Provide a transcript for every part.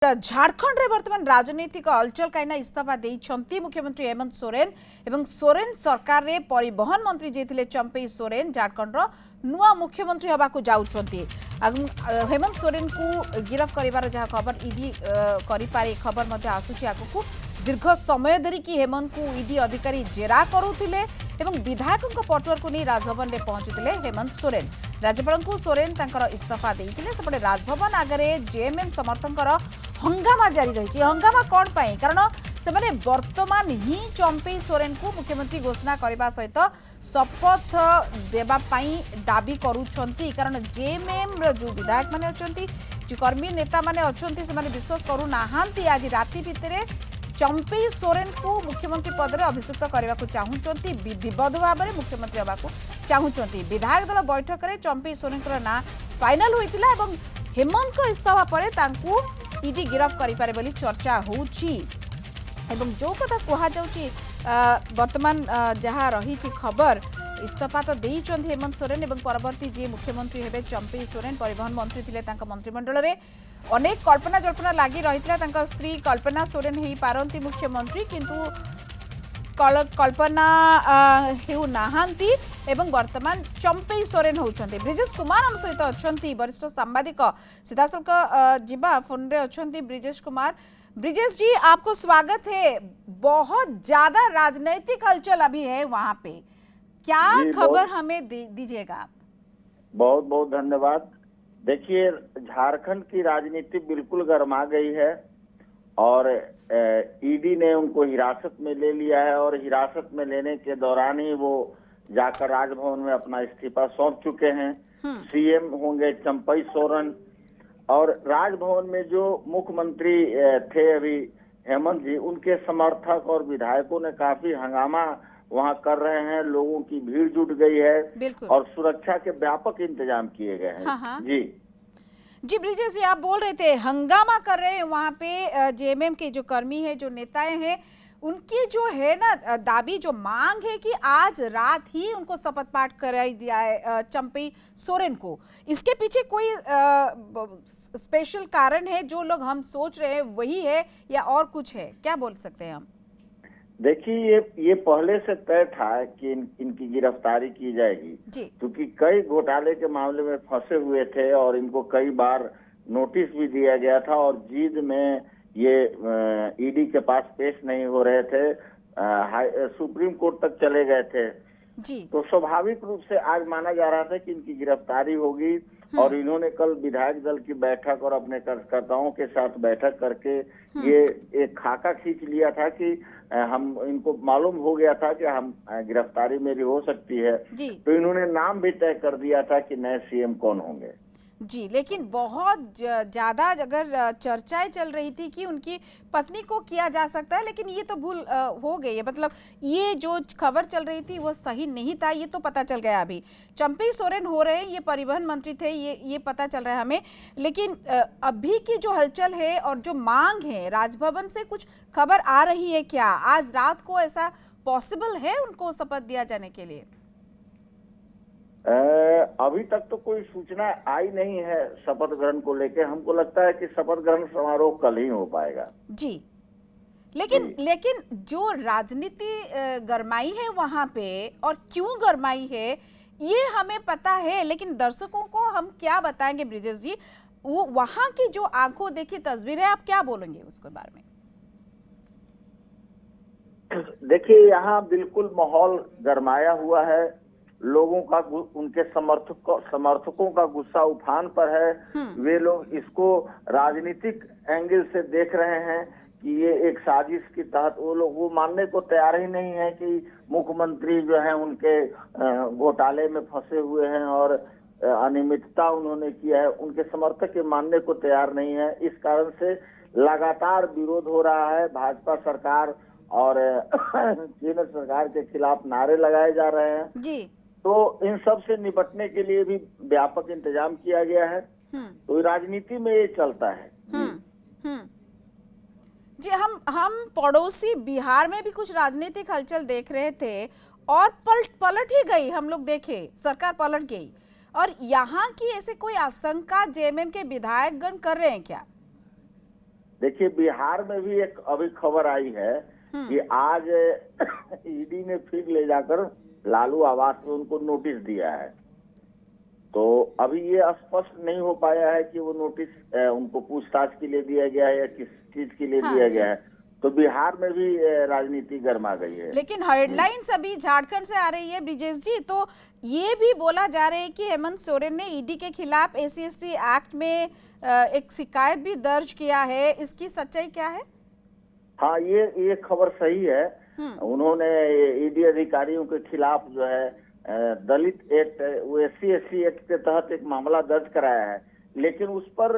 झारखंड रे वर्तमान राजनीतिक हलचल कहीं इस्तीफा देइछंती मुख्यमंत्री हेमंत सोरेन एवं सोरेन सरकार रे परिवहन मंत्री जे चंपई सोरेन झारखंड रो नुआ मुख्यमंत्री हवा को जाउछंती। हेमंत सोरेन को गिरफ्त करिवार जहा खबर ईडी करि पारे खबर मध्ये आसुची आगु दीर्घ समय धरी कि हेमंत को ईडी अधिकारी जेरा करुथिले एवं विधायकों पटुआर को नहीं राजभवन में पहुंचते हेमंत सोरेन। राज्यपाल को सोरेन तांकर इस्तीफा देइथिले सेपटे राजभवन आगे जेएमएम समर्थकर हंगामा जारी रही। हंगामा कौन पाई कारण से वर्तमान ही चंपई सोरेन को मुख्यमंत्री घोषणा करने सहित शपथ देवाई दाबी करुछंती कारण जेएमएम जो विधायक माने अछंती जो कर्मी नेता माने अछंती से विश्वास करूना आज राति भितर चंपई सोरेन को मुख्यमंत्री पद में अभिषिक्त करने को चाहूँगी विधिवत भाव में मुख्यमंत्री हवा को चाहूँगी। विधायक दल बैठक में चंपई सोरेन ना फाइनाल होता है हेमंत को इस्तीफा पर ईडी गिरफ्त करें बोली चर्चा होची एवं जो कथा कहुच्छी वर्तमान जहाँ रही खबर इस्तीफा तो देइछंती हेमंत सोरेन एवं परवर्ती जी मुख्यमंत्री हेबे चंपई सोरेन परिवहन मंत्री थिले तांका मंत्रिमंडल रे अनेक कल्पना जल्पना लगी रही स्त्री कल्पना सोरेन हो पारती मुख्यमंत्री किंतु कल्पना हेउ नाहांती एवं वर्तमान चंपई सोरेन होउछंती। ब्रिजेश कुमार हम सहित अछंती वरिष्ठ सांबादिक सीधासलख जीवा फोन रे अछंती ब्रिजेश कुमार। ब्रिजेश जी आपको स्वागत है। बहुत ज्यादा राजनीतिक हलचल अभी है वहां पे, क्या खबर हमें दीजिएगा आप? बहुत बहुत धन्यवाद। देखिए, झारखंड की राजनीति बिल्कुल गर्मा गई है और ईडी ने उनको हिरासत में ले लिया है और हिरासत में लेने के दौरान ही वो जाकर राजभवन में अपना इस्तीफा सौंप चुके हैं। सीएम होंगे चंपई सोरेन और राजभवन में जो मुख्यमंत्री थे अभी हेमंत जी, उनके समर्थक और विधायकों ने काफी हंगामा वहां कर रहे हैं। लोगों की भीड़ जुट गई है और सुरक्षा के व्यापक इंतजाम किए गए हैं। हाँ। जी ब्रिजेश जी, आप बोल रहे थे हंगामा कर रहे हैं वहां पे जेएमएम के जो कर्मी है, जो नेताएं हैं, उनकी जो है ना दाबी, जो मांग है कि आज रात ही उनको शपथ पाठ कराई जाए चंपई सोरेन को। इसके पीछे कोई स्पेशल कारण है जो लोग हम सोच रहे हैं वही है या और कुछ है, क्या बोल सकते हैं हम? देखिए, ये पहले से तय था कि इनकी गिरफ्तारी की जाएगी क्योंकि कई घोटाले के मामले में फंसे हुए थे और इनको कई बार नोटिस भी दिया गया था और जीद में ये ईडी के पास पेश नहीं हो रहे थे, सुप्रीम कोर्ट तक चले गए थे जी। तो स्वाभाविक रूप से आज माना जा रहा था कि इनकी गिरफ्तारी होगी और इन्होंने कल विधायक दल की बैठक और अपने कार्यकर्ताओं के साथ बैठक करके ये एक खाका खींच लिया था कि हम इनको मालूम हो गया था कि हम गिरफ्तारी मेरी हो सकती है, तो इन्होंने नाम भी तय कर दिया था कि नए सीएम कौन होंगे जी। लेकिन बहुत ज्यादा अगर चर्चाएं चल रही थी कि उनकी पत्नी को किया जा सकता है, लेकिन ये तो भूल हो गई है। मतलब ये जो खबर चल रही थी वो सही नहीं था, ये तो पता चल गया। अभी चंपई सोरेन हो रहे हैं, ये परिवहन मंत्री थे, ये पता चल रहा है हमें। लेकिन अभी की जो हलचल है और जो मांग है राजभवन से, कुछ खबर आ रही है क्या आज रात को ऐसा पॉसिबल है उनको शपथ दिया जाने के लिए? अभी तक तो कोई सूचना आई नहीं है शपथ ग्रहण को लेकर। हमको लगता है कि शपथ ग्रहण समारोह कल ही हो पाएगा जी। लेकिन जो राजनीति गरमाई है वहां पे और क्यों गरमाई है ये हमें पता है, लेकिन दर्शकों को हम क्या बताएंगे ब्रिजेश जी? वो वहां की जो आंखों देखी तस्वीर है, आप क्या बोलेंगे उसके बारे में? देखिए, यहाँ बिल्कुल माहौल गरमाया हुआ है। लोगों का, उनके समर्थकों का गुस्सा उफान पर है। वे लोग इसको राजनीतिक एंगल से देख रहे हैं कि ये एक साजिश के तहत वो मानने को तैयार ही नहीं है कि मुख्यमंत्री जो है उनके घोटाले में फंसे हुए हैं और अनियमितता उन्होंने किया है। उनके समर्थक ये मानने को तैयार नहीं है। इस कारण से लगातार विरोध हो रहा है। भाजपा सरकार और केंद्र सरकार के खिलाफ नारे लगाए जा रहे हैं जी। तो इन सब से निपटने के लिए भी व्यापक इंतजाम किया गया है। तो राजनीति में ये चलता है जी। हम पड़ोसी बिहार में भी कुछ राजनीतिक हलचल देख रहे थे और पलट ही गई, हम लोग देखे सरकार पलट गई। और यहाँ की ऐसे कोई आशंका जेएमएम के विधायकगण कर रहे हैं क्या? देखिए बिहार में भी एक अभी खबर आई है कि आज ईडी ने फिर ले जाकर लालू आवास में उनको नोटिस दिया है। तो अभी ये स्पष्ट नहीं हो पाया है कि वो नोटिस उनको पूछताछ के लिए दिया गया है या किस चीज के लिए दिया गया है। तो बिहार में भी राजनीति गर्मा गई है। लेकिन हेडलाइंस अभी झारखंड से आ रही है ब्रिजेश जी, तो ये भी बोला जा रहा है कि हेमंत सोरेन ने ईडी के खिलाफ एससी एक्ट में एक शिकायत भी दर्ज किया है। इसकी सच्चाई क्या है? हाँ, ये खबर सही है। उन्होंने ईडी अधिकारियों के खिलाफ जो है दलित एक्ट, वो SC/ST एक्ट के तहत एक मामला दर्ज कराया है, लेकिन उस पर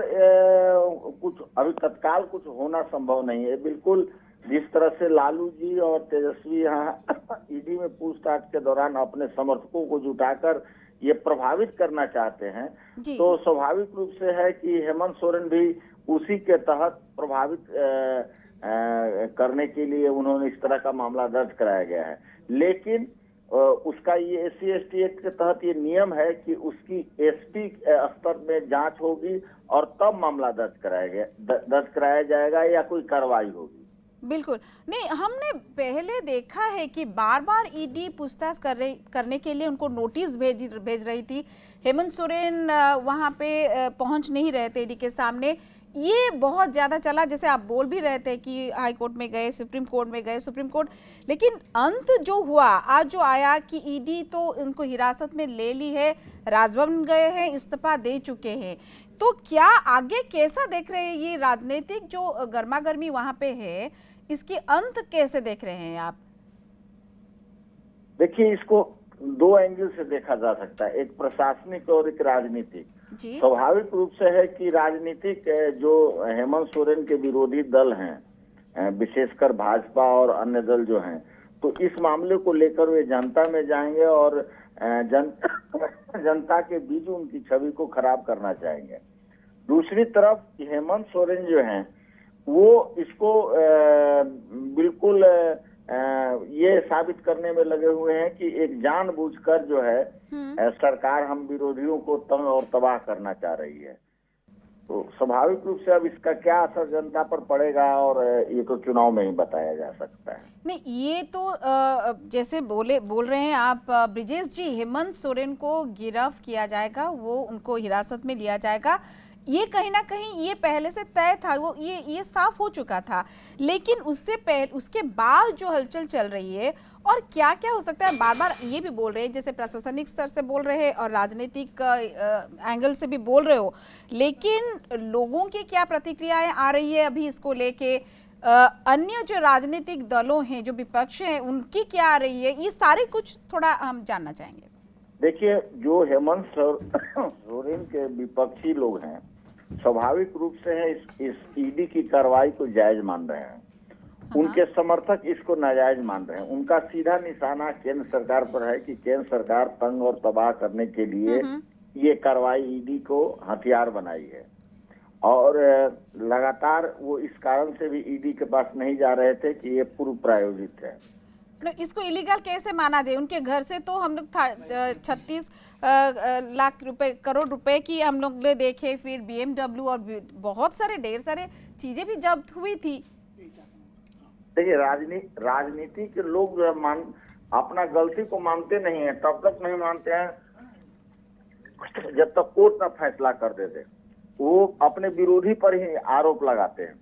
कुछ अभी तत्काल कुछ होना संभव नहीं है। बिल्कुल जिस तरह से लालू जी और तेजस्वी यहाँ ईडी में पूछताछ के दौरान अपने समर्थकों को जुटाकर ये प्रभावित करना चाहते हैं, तो स्वाभाविक रूप से है कि हेमंत सोरेन भी उसी के तहत प्रभावित करने के लिए उन्होंने इस तरह का मामला दर्ज कराया गया है। लेकिन उसका ये SC/ST एक्ट के तहत ये नियम है कि उसकी SP स्तर में जांच होगी और तब मामला दर्ज कराया जाएगा या कोई कार्रवाई होगी। बिल्कुल नहीं, हमने पहले देखा है कि बार बार ईडी पूछताछ करने के लिए उनको नोटिस भेज रही थी। हेमंत सोरेन वहां पे पहुंच नहीं रहे थे ईडी के सामने। ये बहुत ज़्यादा चला, जैसे आप बोल भी रहे थे कि हाई कोर्ट में गए, सुप्रीम कोर्ट में गए, सुप्रीम कोर्ट, लेकिन अंत जो हुआ आज जो आया कि ईडी तो उनको हिरासत में ले ली है, राजभवन गए हैं, इस्तीफा दे चुके हैं। तो क्या आगे कैसा देख रहे हैं ये राजनीतिक जो गर्मा गर्मी वहां पे है, इसकी अंत कैसे देख रहे हैं आप? देखिए, इसको दो एंगल से देखा जा सकता है, एक प्रशासनिक और एक राजनीतिक। स्वाभाविक रूप से है कि राजनीतिक जो हेमंत सोरेन के विरोधी दल हैं, विशेषकर भाजपा और अन्य दल जो हैं, तो इस मामले को लेकर वे जनता में जाएंगे और जनता के बीच उनकी छवि को खराब करना चाहेंगे। दूसरी तरफ हेमंत सोरेन जो हैं वो इसको बिल्कुल ये साबित करने में लगे हुए हैं कि एक जानबूझकर जो है सरकार हम विरोधियों को तंग और तबाह करना चाह रही है। तो स्वाभाविक रूप से अब इसका क्या असर जनता पर पड़ेगा और ये तो चुनाव में ही बताया जा सकता है। नहीं, ये तो जैसे बोल रहे हैं आप ब्रिजेश जी, हेमंत सोरेन को गिरफ्तार किया जाएगा, वो उनको हिरासत में लिया जाएगा, ये कहीं ना कहीं ये पहले से तय था, वो ये साफ हो चुका था। लेकिन उससे पहले, उसके बाद जो हलचल चल रही है और क्या क्या हो सकता है, बार बार ये भी बोल रहे हैं, जैसे प्रशासनिक स्तर से बोल रहे हैं और राजनीतिक एंगल से भी बोल रहे हो, लेकिन लोगों की क्या प्रतिक्रियाएं आ रही है अभी इसको लेके, अन्य जो राजनीतिक दलों हैं, जो विपक्ष हैं, उनकी क्या आ रही है, ये सारे कुछ थोड़ा हम जानना चाहेंगे। देखिए, जो हेमंत सोरेन के विपक्षी लोग हैं स्वाभाविक रूप से है इस ईडी की कार्रवाई को जायज मान रहे हैं। उनके समर्थक इसको नाजायज मान रहे हैं। उनका सीधा निशाना केंद्र सरकार पर है कि केंद्र सरकार तंग और तबाह करने के लिए ये कार्रवाई ईडी को हथियार बनाई है और लगातार वो इस कारण से भी ईडी के पास नहीं जा रहे थे कि ये पूर्व प्रायोजित है। इसको इलीगल कैसे माना जाए? उनके घर से तो हम लोग 36 लाख रुपए, करोड़ रुपए की हम लोग ने देखे, फिर BMW और बहुत सारे ढेर सारे चीजें भी जब्त हुई थी। देखिए, राजनीति के लोग जो है अपना गलती को मानते नहीं है, तब तक नहीं मानते हैं जब तक कोर्ट ना फैसला कर देते। वो अपने विरोधी पर ही आरोप लगाते हैं।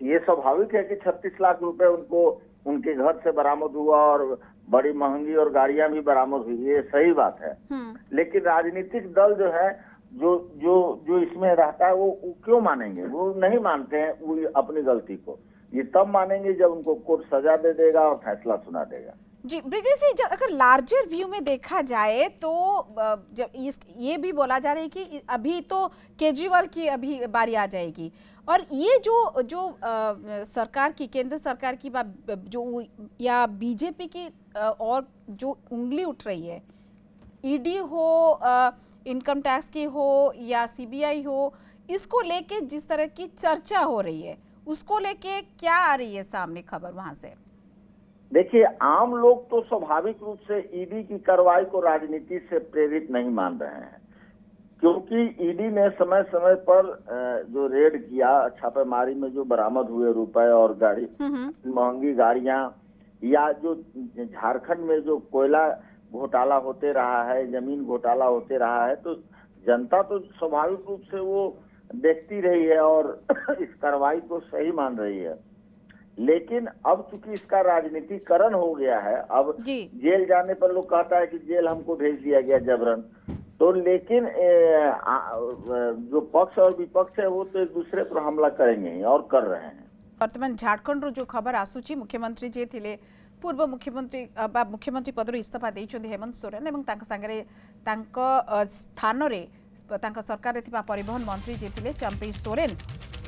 ये स्वाभाविक है कि 36 लाख रुपए उनके घर से बरामद हुआ और बड़ी महंगी और गाड़ियां भी बरामद हुई, ये सही बात है। लेकिन राजनीतिक दल जो है जो इसमें रहता है वो क्यों मानेंगे? वो नहीं मानते हैं वो अपनी गलती को। ये तब मानेंगे जब उनको कोर्ट सजा दे देगा और फैसला सुना देगा। जी ब्रिजेश जी, अगर लार्जर व्यू में देखा जाए तो जब ये भी बोला जा रहा है कि अभी तो केजरीवाल की अभी बारी आ जाएगी और ये जो सरकार की, केंद्र सरकार की जो या बीजेपी की और जो उंगली उठ रही है, ईडी हो, इनकम टैक्स की हो या CBI हो, इसको लेके जिस तरह की चर्चा हो रही है, उसको लेके क्या आ रही है सामने खबर वहां से? देखिए, आम लोग तो स्वाभाविक रूप से ईडी की कार्रवाई को राजनीति से प्रेरित नहीं मान रहे हैं। क्योंकि ईडी ने समय समय पर जो रेड किया, छापेमारी में जो बरामद हुए रुपए और गाड़ी, महंगी गाड़ियां, या जो झारखंड में जो कोयला घोटाला होते रहा है, जमीन घोटाला होते रहा है, तो जनता तो स्वाभाविक रूप से वो देखती रही है और इस कार्रवाई को सही मान रही है। लेकिन अब चूंकि इसका राजनीतिकरण हो गया है, अब जेल जाने पर लोग कहता है कि जेल हमको भेज दिया गया जबरन, तो लेकिन जो पक्ष और विपक्ष है वो तो एक दूसरे पर हमला करेंगे ही और कर रहे हैं। वर्तमान झारखंड रो जो खबर आसुची, मुख्यमंत्री जे थिले पूर्व मुख्यमंत्री मुख्यमंत्री पदर इस्तीफा देइछन्ती हेमंत सोरेन एवं तांका संगरे तांका स्थान रे तांका सरकार रे थिबा परिवहन मंत्री जे थिले चंपई सोरेन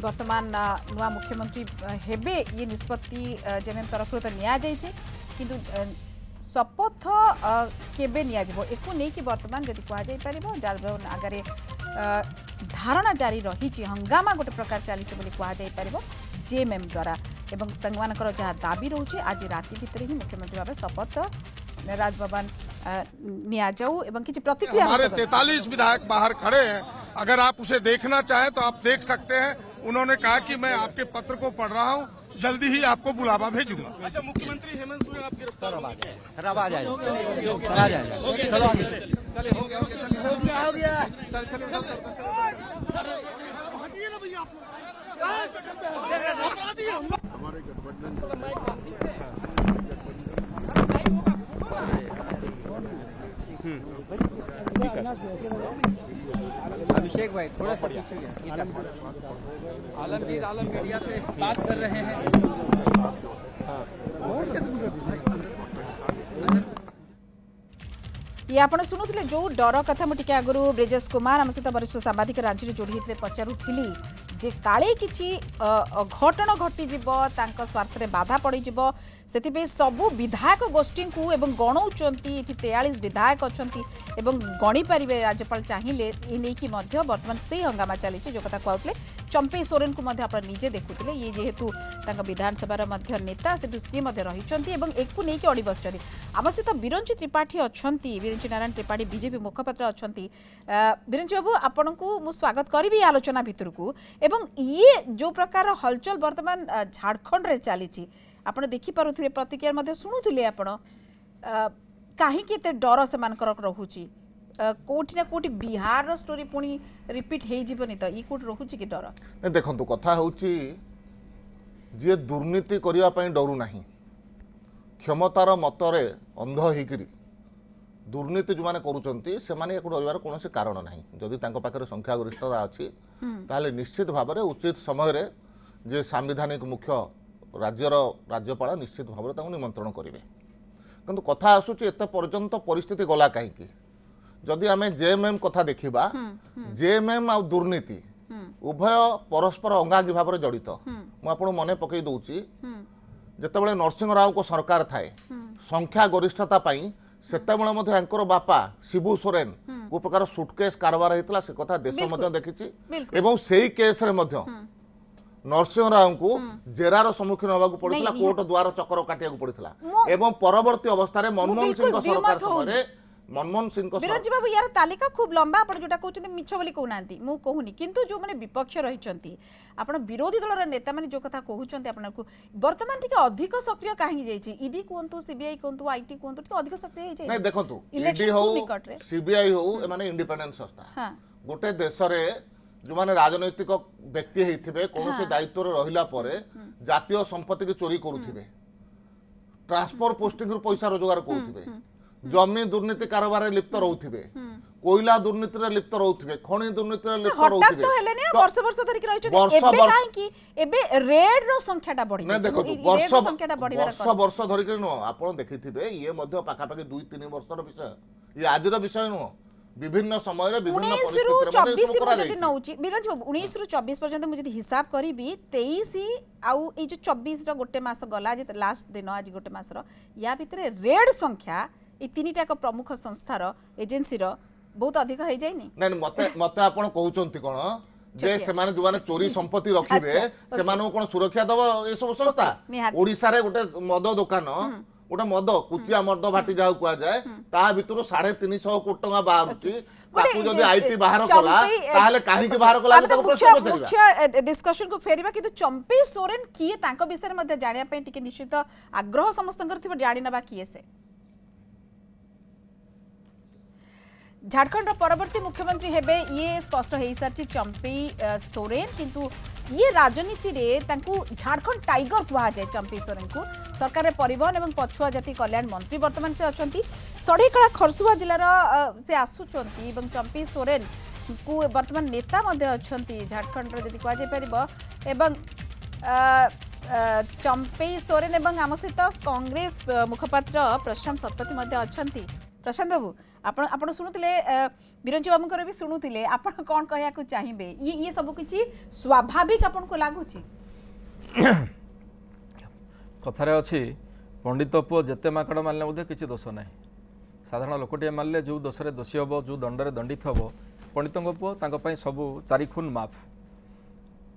वर्तमान नुआ मुख्यमंत्री हेबे। ये निष्पत्ति जेएमएम तरफ तो निया जाइछे, किंतु शपथ केबे निया जिवो एको नै कि वर्तमान जदि कहा जाय परिबो जालभवन आगरे धारणा जारी रही, हंगामा गोटे प्रकार चली कहा जाय परिबो जेएमएम द्वारा एवं तंगमानकर जहाँ दाबी रोचे आज राति भितर ही मुख्यमंत्री भाव शपथ राजभवन निया जाऊ एवं किसी प्रतिक्रिया। हमारे 43 विधायक बाहर खड़े हैं, अगर आप उसे देखना चाहें तो आप देख सकते हैं। उन्होंने कहा कि मैं आपके पत्र को पढ़ रहा हूं, जल्दी ही आपको बुलावा भेजूंगा। अच्छा, मुख्यमंत्री हेमंत सोरेन आप गिरफ्तार हो अभिषेक भाई थोड़ा आलमगीर आलम मीडिया से बात कर रहे हैं। ये आपण शुणुले जो डर कथा मुझे आगु ब्रिजेश कुमार आम सहित वरिष्ठ सांबादिक रांची जोड़ी होते पचारूली जे काले किछि घटना घटीजीव स्वार्थ में बाधा पड़ीज से सबू विधायक गोष्ठी को एवं गणौंती 43 विधायक अच्छा गणी पारे राज्यपाल चाहिए ये बर्तमान से हंगामा चली जो कथा कहते चंपई सोरेन को निजे देखुले ये जेहेतु विधानसभा नेता से सी रही एक नहीं अड़ी बस आम सहित बिरंची त्रिपाठी अच्छा बिरंची नारायण त्रिपाठी बीजेपी मुखपात्र अच्छा बिरंची बाबू आपण को मु स्वागत करी आलोचना भितर को एवं ये जो प्रकार हलचल वर्तमान झारखंड रे चली आपण देखि पारुथिले प्रतिक्रिया मध्ये शुणुथिले आपण काहे कि ते डर से मानकर रहुची कोठी ना कोठी बिहार रो स्टोरी पुनी रिपीट हे जीवनी त ई कोठ रहुची कि डर ने देखंतु कथा होची जे दुर्नीति करिया पई डरू नाही क्षमतार मतरे अंध हेकिरी दुर्नीति जो माने करूचंती से माने एको डरिवार कोनोसी कारण नाही जदि तांको पाखरे संख्या गरिष्ठता अछि ताले निश्चित भाव में उचित समय रे जे संवैधानिक मुख्य राज्यर राज्यपाल निश्चित भाव में निमंत्रण करेंगे किंतु कथा आसूची एत पर्यंत परिस्थिति गला कहीं जदि आम जेएमएम कथा देखा जेएमएम आ दुर्नीति उभय परस्पर अंगांगी भाव में जड़ित मुझे मन पकई दूची जितेबाला नरसिंह राव को सरकार थाए संख्या गरिष्ठता सेतेबेले बापा शिबू सोरेन को प्रकार सुटकेस कारबार होता से कथा देश देखी से केस रे नरसिंह राव को जेरार सम्मुखीन होगा पड़ा कोर्ट द्वार चक्कर काटिया पड़ा एवं परवर्ती अवस्था मनमोहन सिंह सरकार समय मनमोहन सिंह बिरंजी बाबू यार तालिका खूब लंबा आपण जोटा कहउछन मिछ बोली कहउनांती मु कहूनी किंतु जो माने विपक्ष रहिचंती आपण विरोधी दलर नेता माने जो कथा कहउछंती आपण को वर्तमान टिके अधिक सक्रिय काहे जाईची ईडी कोंतु सीबीआई कोंतु आईटी कोंतु टिके अधिक सक्रिय हे जाई नै देखंतु ईडी हो सीबीआई हो ए माने इंडिपेंडेंट संस्था हां गोटे देश रे जो माने राजनैतिक व्यक्ति हेथिबे कोनोसी दायित्व रे रहिला परे जातीय संपत्ति के चोरी करूथिबे ट्रांसफर पोस्टिंग रो पैसा रोजगार करूथिबे जमी दुर्नीति कारोबार लिप्त रोथिबे कोयला दुर्नीति रे लिप्त रोथिबे खनि दुर्नीति रे लिप्त रोथिबे हटात तो हेले ने वर्ष वर्ष धरि के रहिछ एबे काहे कि एबे रेड रो संख्याटा बढ़ी नै देखो वर्ष धरि के न आपण देखिथिबे ये मध्ये पाखा पाखी 2-3 वर्षर विषय ये आजिर विषय न विभिन्न समय रे विभिन्न परिस्थिति रे जदि नउची बिरज 19 रु 24 पर्यंत मु जदि हिसाब करिबी 23 आउ ए जो 24 रो गोटे मास गला जे लास्ट दिन आज गोटे मास रो या भितरे रेड संख्या ए तीनटा को प्रमुख संस्थार एजेंसी रो बहुत अधिक हो जाइनी नै मते आपण कहउचंती कोन जे से माने जो माने चोरी संपत्ति रखिबे से माने कोन सुरक्षा दबो ए सब संस्था ओडिसा रे गोटे मद दुकान गोटे मद कुचिया मर्द भाटी जहाँ कुआए ता भितर 350 कोटी टंका बाहरुची ताकू जदि आईटी बाहर कला ताहले काहे के बाहर कला ताको प्रश्न पचरिबा मुख्य डिस्कशन को फेरिबा किंतु चंपी सोरेन किए तांको विषय मध्ये जानिया पे टिके निश्चित आग्रह समस्तंकर थिबो जानि नबा किए से झारखंड परवर्ती मुख्यमंत्री हेबे ये स्पष्ट हो सारी चंपी सोरेन किंतु ये राजनीति रे तांकू झारखंड टाइगर कहा जाए चंपी सोरेन को सरकार परिवहन एवं पछुआ जाति कल्याण मंत्री वर्तमान से अछंती सड़ेकला खरसुआ जिलार से आसुचंती एवं चंपी सोरेन को वर्तमान नेता मध्ये अछंती झारखंड रे जदि कहा जाय परिबो एवं चंपी सोरेन एवं आम सहित कांग्रेस मुखपात्र प्रशांत शतपथी मध्ये अछंती प्रशांत बाबू आपण शुणुले बिरंजी बाबूंकर भी शुणुले आपण कौन कहया को चाहिए ये सब किछि स्वाभाविक आपण को लागुछि कथारे अच्छी पंडित पुओ जेते माकड़ मारले मध्य किसी दोष ना साधारण लोकटे मारले जो दोषरे दोषी हम जो दंडरे दंडित हम पंडित पुओ सबू चारि खून माफ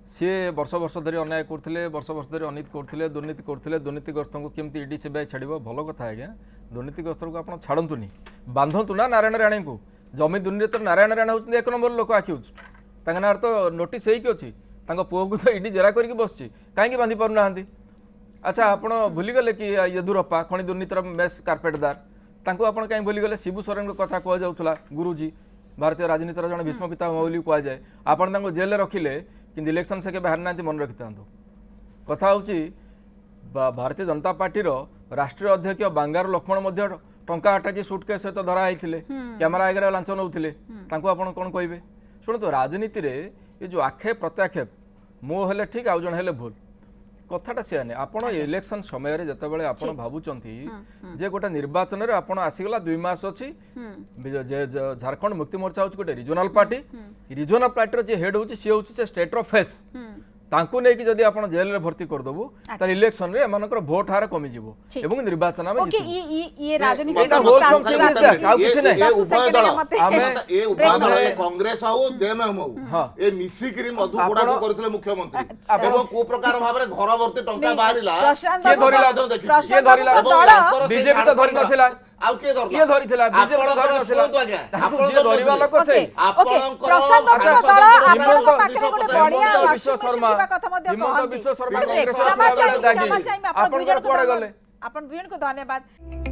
सी वर्ष वर्ष धरी अन्याय करते वर्ष वर्ष धरी अनित करते दुर्नीति करते दुर्नीतिग्रस्त को केमती ईडी सीबीआई छाड़ भल कथा आज्ञा दुर्नीतिग्रस्त को आप छाड़तुनि बांधतु ना नारायण राणे को जमी दुर्नीति नारायण राणे होती एक नंबर लोक आखिज ना तो नोटिस होगी अच्छी पुओ को तो ईडी जेरा करके बस कहीं बांधि पारना अच्छा आप भूलीगले कि येदुरप्पा खनि दुर्नीतिर मेस कार्पेटदार आप कहीं भूलीगले शिबू सोरेन कथा कहला गुरुजी भारतीय राजनीतिर जन भीष्म पितामह बोली कहुए आपन जेल रखिले कि इलेक्शन से बाहर ना मन रखि था कथा हूँ भारतीय जनता पार्टी राष्ट्रीय अध्यक्ष बांगार लक्ष्मण टंका हटाची सुटकेस सहित धरा होते कैमेरा आगे लांच नौले कौन कहे शुणु तो राजनीति रे ये जो आक्षेप प्रत्याक्षेप मो हेले ठीक आउ जन हेले भूल कथाटा सी नहीं आप इलेक्शन समय जिते आप भावुंट जे गोटे निर्वाचन में आप आसीगला 2 मास अच्छी झारखंड मुक्ति मोर्चा हूँ गोटे रिजनल पार्टी जे हेड हूँ सी हूँ स्टेट फेस तांकू नहीं कि जदि आपण जेल रे भर्ती कर दबु त इलेक्शन रे एमानकर वोट हार कमी जिवो एवं निर्वाचन में ओके ये राजनीति का होल संकेत आ किछ नै ए उभय दल कांग्रेस हो जेएमएम हो ए मिसी करी मधु गोडा को करथिले मुख्यमंत्री एवं को प्रकार भाबरे घर भर्ती टंका बाहरिला के धरिला बीजेपी तो धरि नथिला आउ के धरला के धरिथिला बीजेपी तो धरि नथिला आपण जे धरिवा लोक से आपणकर प्रशांत बाबू दल आपनक पाखरे गोटे बढ़िया विश्व शर्मा कथा मध्ये हिमंत कहंती विश्व शर्मा क्षमा चाहिए आपण दुई जन को धन्यवाद